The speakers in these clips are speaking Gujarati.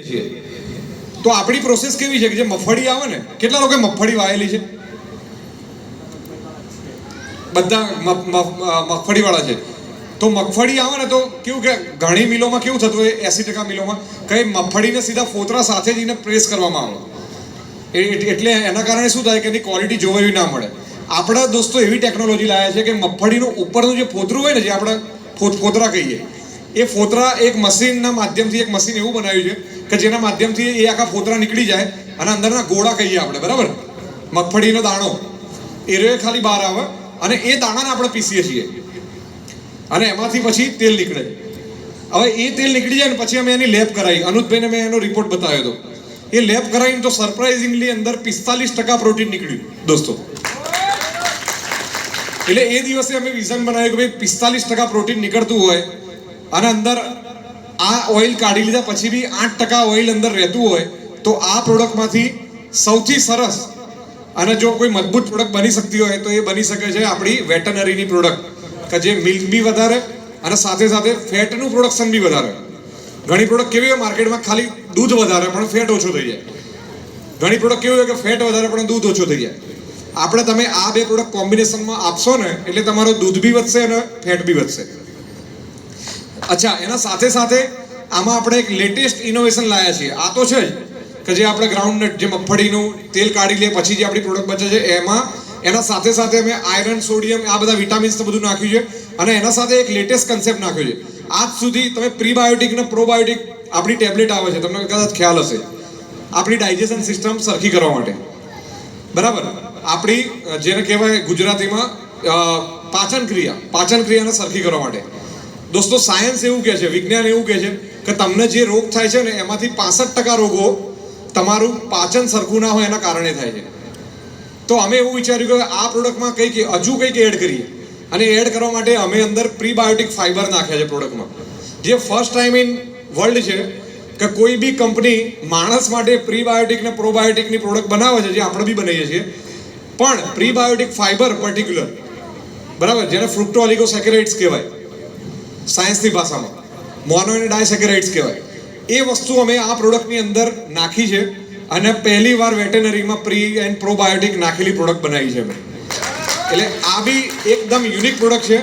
છીએ. તો આપણી પ્રોસેસ કેવી છે કે જે મગફળી આવે ને, કેટલા લોકોએ મગફળી વાવેલી છે? બધા મગફળી વાળા છે. તો મગફળી આવે ને તો કેવું કે ઘણી મિલોમાં કેવું થતું હોય, 80% મિલોમાં કઈ મગફળીને સીધા ફોતરા સાથે જ એને પ્રેસ કરવામાં આવે, એટલે એના કારણે શું થાય કે એની ક્વોલિટી જોવા એવી ના મળે. આપણા દોસ્તો એવી ટેકનોલોજી લાવ્યા છે કે મગફળીનું ઉપરનું જે ફોતરું હોય ને, જે આપણે ફોતરા કહીએ, એ ફોતરા એક મશીનના માધ્યમથી, એક મશીન એવું બનાવ્યું છે કે જેના માધ્યમથી એ આખા ફોતરા નીકળી જાય અને અંદરના ગોળા કહીએ આપણે, બરાબર, મગફળીનો દાણો એ રે ખાલી બહાર આવે અને એ દાણાને આપણે પીસીએ છીએ અને એમાંથી પછી તેલ નીકળે. હવે એ તેલ નીકળી જાય ને પછી અમે એની લેબ કરાવી. અનુજભાઈને મેં એનો રિપોર્ટ બતાવ્યો હતો. એ લેબ કરાવીને તો સરપ્રાઇઝિંગલી અંદર 45% પ્રોટીન નીકળ્યું દોસ્તો. એટલે એ દિવસે અમે વિઝન બનાવ્યું કે ભાઈ 45% પ્રોટીન નીકળતું હોય અને અંદર આ ઓઇલ કાઢી લીધા પછી બી 8% ઓઇલ અંદર રહેતું હોય તો આ પ્રોડક્ટમાંથી સૌથી સરસ અને જો કોઈ મજબૂત પ્રોડક્ટ બની શકતી હોય તો એ બની શકે છે આપણી વેટનરીની પ્રોડક્ટ, કે જે મિલ્ક બી વધારે અને સાથે સાથે ફેટનું પ્રોડક્શન બી વધારે. ઘણી પ્રોડક્ટ કેવી હોય માર્કેટમાં, ખાલી દૂધ વધારે પણ ફેટ ઓછો થઈ જાય. ઘણી પ્રોડક્ટ કેવી હોય કે ફેટ વધારે પણ દૂધ ઓછો થઈ જાય. આપણે તમે આ બે પ્રોડક્ટ કોમ્બિનેશનમાં આપશો ને એટલે તમારો દૂધ બી વધશે અને ફેટ બી વધશે. અચ્છા, એના સાથે સાથે આમાં આપણે એક લેટેસ્ટ ઇનોવેશન લાવ્યા છીએ. આ તો છે જ કે જે આપણે ગ્રાઉન્ડનટ, જે મગફળીનું તેલ કાઢી લે પછી જે આપણી પ્રોડક્ટ બચે છે એમાં એના સાથે સાથે અમે આયરન, સોડિયમ, આ બધા વિટામિન્સ બધું નાખ્યું છે અને એના સાથે એક લેટેસ્ટ કન્સેપ્ટ નાખ્યો છે. આજ સુધી તમે પ્રીબાયોટિક અને પ્રોબાયોટિક આપણી ટેબ્લેટ આવે છે, તમને કદાચ ખ્યાલ હશે, આપણી ડાયજેશન સિસ્ટમ સરખી કરવા માટે, બરાબર, આપણી જેને કહેવાય ગુજરાતીમાં પાચન ક્રિયાને સરખી કરવા માટે. દોસ્તો સાયન્સ એવું કહે છે, વિજ્ઞાન એવું કહે છે કે તમને જે રોગ થાય છે ને એમાંથી 65% રોગો તમારું પાચન સરખું ના હોય એના કારણે થાય છે. તો અમે એવું વિચાર્યું કે આ પ્રોડક્ટમાં હજુ કંઈક એડ કરીએ અને એડ કરવા માટે અમે અંદર પ્રીબાયોટિક ફાઈબર નાખ્યા છે પ્રોડક્ટમાં, જે ફર્સ્ટ ટાઈમ ઇન વર્લ્ડ છે કે કોઈ બી કંપની માણસ માટે પ્રીબાયોટિક ને પ્રોબાયોટિકની પ્રોડક્ટ બનાવે છે, જે આપણે બી બનાવીએ છીએ, પણ પ્રીબાયોટિક ફાઈબર પર્ટિક્યુલર, બરાબર, જેને ફ્રુક્ટો ઓલિગોસેકેરાઇડ્સ કહેવાય સાયન્સની ભાષામાં, મોનો અને ડાયસેકેરાઇડ્સ કહેવાય, એ વસ્તુ અમે આ પ્રોડક્ટની અંદર નાખી છે અને પહેલી વાર વેટેનરીમાં પ્રી એન્ડ પ્રોબાયોટિક નાખેલી પ્રોડક્ટ બનાવી છે. એટલે આ બી એકદમ યુનિક પ્રોડક્ટ છે.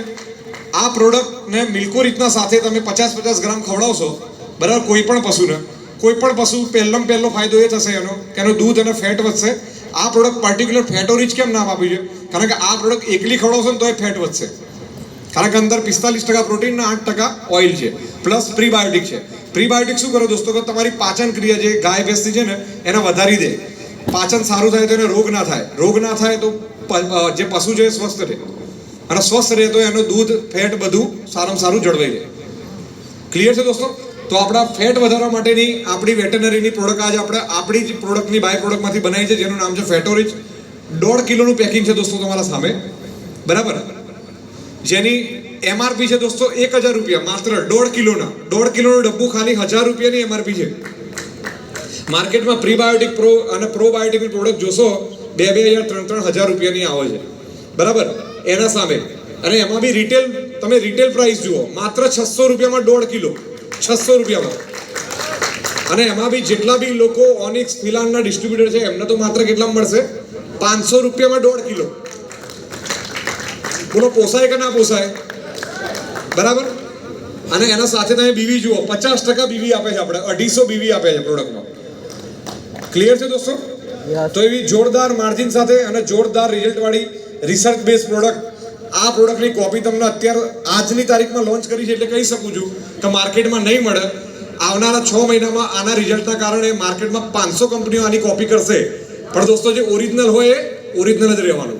આ પ્રોડક્ટને મિલ્કો રીતના સાથે તમે 50-50 ગ્રામ ખવડાવશો, બરાબર, કોઈ પણ પશુ પહેલો ફાયદો એ થશે એનો કે એનું દૂધ અને ફેટ વધશે. આ પ્રોડક્ટ પર્ટિક્યુલર ફેટો રીચ કેમ નામ આપ્યું છે? કારણ કે આ પ્રોડક્ટ એકલી ખવડાવશો ને તો એ ફેટ વધશે, કારણ કે અંદર 45% પ્રોટીન અને 8% ઓઇલ છે, પ્લસ પ્રીબાયોટિક છે. પ્રીબાયોટિક શું કરે દોસ્તો, કે તમારી પાચન ક્રિયા જે ગાય ભેંસની છે ને એને વધારી દે. પાચન સારું થાય તો એને રોગ ના થાય તો જે પશુ છે એ સ્વસ્થ રહે, અને સ્વસ્થ રહે તો એનું દૂધ, ફેટ બધું સારામાં સારું જળવાઈ રહે. ક્લિયર છે દોસ્તો? તો આપણા ફેટ વધારવા માટેની આપણી વેટનરીની પ્રોડક્ટ આજે આપણે આપણી જ પ્રોડક્ટની બાય પ્રોડક્ટમાંથી બનાવી છે, જેનું નામ છે ફેટોરિચ. 1.5 કિલોનું પેકિંગ છે દોસ્તો તમારા સામે, બરાબર, જેની એમઆરપી છે દોસ્તો 1000 રૂપિયા, માત્ર 1.5 કિલોનું ડબ્બું ખાલી 1000 રૂપિયાની એમઆરપી છે. માર્કેટમાં પ્રીબાયોટિક પ્રો અને પ્રોબાયોટિકની પ્રોડક્ટ જોશો 2000-3000 રૂપિયાની આવે છે, બરાબર, એના સામે. અને એમાં બી તમે રિટેલ પ્રાઇસ જુઓ, માત્ર 600 રૂપિયામાં 1.5 કિલો, 600 રૂપિયામાં. અને એમાં બી જેટલા બી લોકો ઓનિક્સ, ફિલાનના ડિસ્ટ્રીબ્યુટર છે એમને તો માત્ર કેટલામાં મળશે? 500 રૂપિયામાં 1.5 કિલો. બોલો, પોસાય કે ના પોસાય? બરાબર. અને એના સાથે તમે બીવી જુઓ, 50% બીવી આપે છે આપણે, 250 બીવી આપે છે પ્રોડક્ટમાં. ક્લિયર છે દોસ્તો? તો એવી જોરદાર માર્જિન સાથે અને જોરદાર રિઝલ્ટ વાળી રિસર્ચ બેઝ પ્રોડક્ટ. આ પ્રોડક્ટની કોપી તમને અત્યારે આજની તારીખમાં લોન્ચ કરી છે, એટલે કહી શકું છું કે માર્કેટમાં નહીં મળે. આવનારા 6 મહિનામાં આના રિઝલ્ટના કારણે માર્કેટમાં 500 કંપનીઓ આની કોપી કરશે, પણ દોસ્તો જે ઓરિજિનલ હોય એ ઓરિજિનલ જ રહેવાનું.